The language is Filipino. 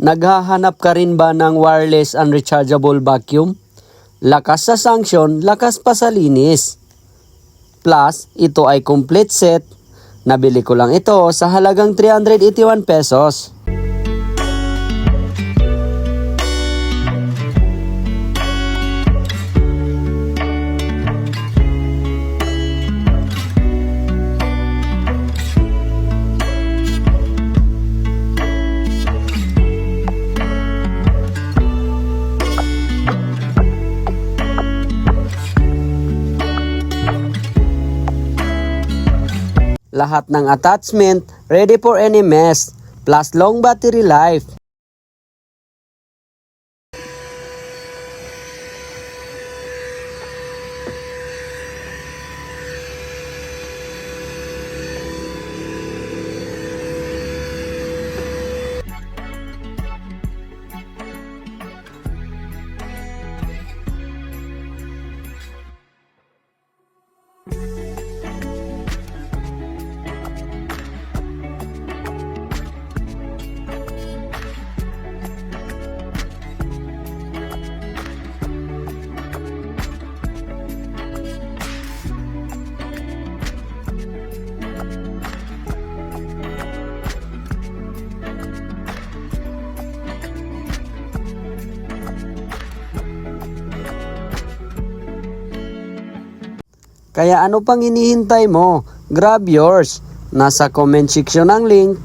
Naghahanap ka rin ba ng wireless and rechargeable vacuum? Lakas sa sanction, lakas pa sa linis. Plus, ito ay complete set. Nabili ko lang ito sa halagang 381 pesos. Lahat ng attachment ready for any mess, plus long battery life. Kaya ano pang hinihintay mo? Grab yours. Nasa comment section ang link.